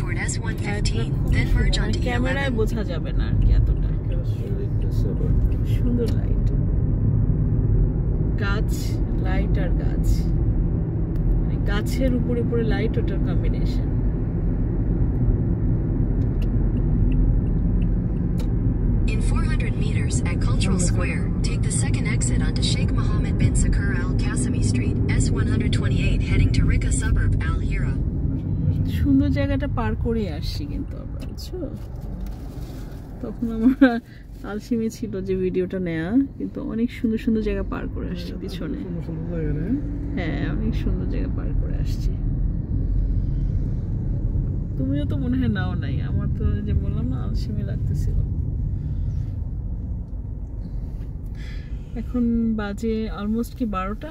toward S115, then merge onto ক্যামেরায় বোঝা যাবে না আর কি এতটা সুন্দর লাইট, গাছ, লাইট আর গাছ, মানে গাছের উপরে উপরে লাইট, ওটার combination. In 400 meters at Cultural Square, take the second exit onto Sheikh Mohammed bin Sakur Al Qasimi Street, S128, heading to Rika suburb Al Hira. সুন্দর জায়গাটা পার করে আসছি কিন্তু আমরা, বুঝছো? তখন আমরা আলসিমি ছিল যে ভিডিওটা নেয়া, কিন্তু অনেক সুন্দর সুন্দর জায়গা পার করে আসছি পিছনে। হ্যাঁ, অনেক সুন্দর জায়গা পার করে আসছি। তুমিও তো মনে হয় নাও নাই, আমার তো যে বললাম না আলসিমি লাগতেছিল। এখন বাজে অলমোস্ট কি 12টা,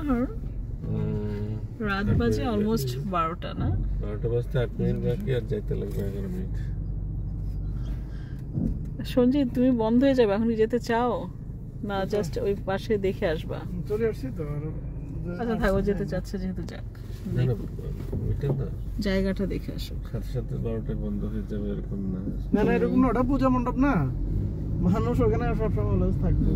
রাত বাজে অলমোস্ট 12টা, না 12টা বাজতে 8 মিনিট বাকি, আর যাইতে লাগবে 11 মিনিট। সঞ্জিত, তুমি বন্ধ হয়ে যাবে, এখন যেতে চাও না? জাস্ট ওই পাশে দেখে আসবা? চলে আসছি তো। আচ্ছা থাকো, যেতে চাচ্ছে যেহেতু, যাক জায়গাটা দেখে আসো। সাথে সাথে 12টায় বন্ধ হয়ে যাবে এরকম না। না না, এরকম না, ওটা পূজা মণ্ডপ না, মানুষ ওখানে সবসময় অলওয়েজ থাকবে।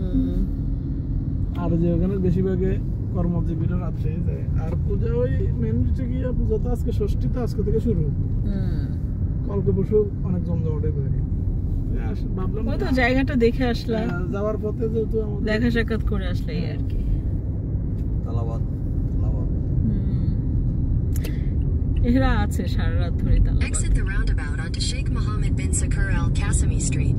আর যে ওখানে বেশিরভাগে কর্মজীবীরা রাত্রে যায়। আর পূজা ওই মেন হচ্ছে কি, পূজা তো আজকে ষষ্ঠী, তো আজকে থেকে শুরু। কালকে পরশু অনেক জমজমাটে থাকে। ভাবলাম ওই তো জায়গাটা দেখে আসলাম, যাওয়ার পথে যেহেতু দেখা সাক্ষাৎ করে আসলে আর কি। তালাবাদ এরা আছে সারা রাত ধরে তালাবাদ। Exit the roundabout onto Sheikh Mohammed bin Sakur Al Qasimi Street.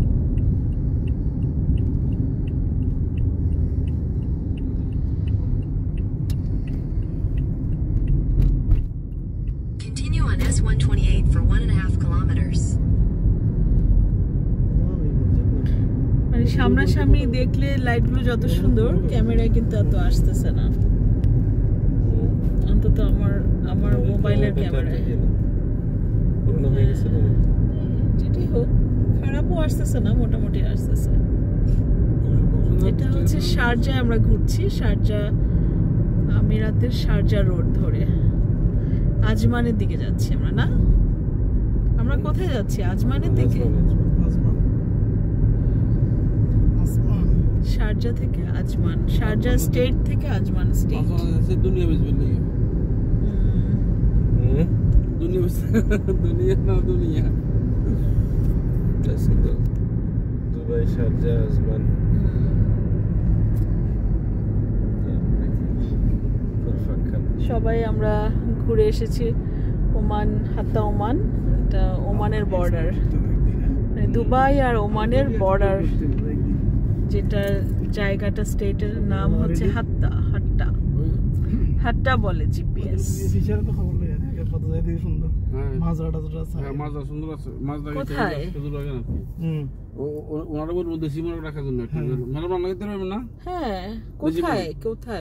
Continue on S128 for 1.5 kilometers. মানে সামনাসামনি দেখলে লাইটগুলো যত সুন্দর, ক্যামেরায় কিন্তু এত আসতেছে না, অন্তত আমার মোবাইলের ক্যামেরায়। পুরনো হয়ে গেছে না, যেটাই হোক, খারাপও আসতেছে না, মোটামুটি আসতেছে। এটা হচ্ছে শারজায় আমরা ঘুরছি, শারজা আমিরাতের শারজা রোড ধরে আজমানের দিকে যাচ্ছি আমরা। না, আমরা কোথায় যাচ্ছি? আজমানের দিকে। শারজা থেকে আজমান, শারজা স্টেট থেকে আজমান স্টেট। দুনিয়া বেচবেন নাকি? দুনিয়া না, দুনিয়া দুবাই, শারজা, আজমান। সবাই আমরা ঘুরে এসেছি ওমান, হাত্তা ওমান। এটা ওমানের বর্ডার, মানে দুবাই আর ওমানের বর্ডার, যেটা জায়গাটা স্টেটের নাম হচ্ছে হাত্তা। হাট্টা বলে জিপিএস। কোথায়? ওনারা বলবো দেশি মাছ রাখার জন্য। হ্যাঁ, কোথায় কোথায়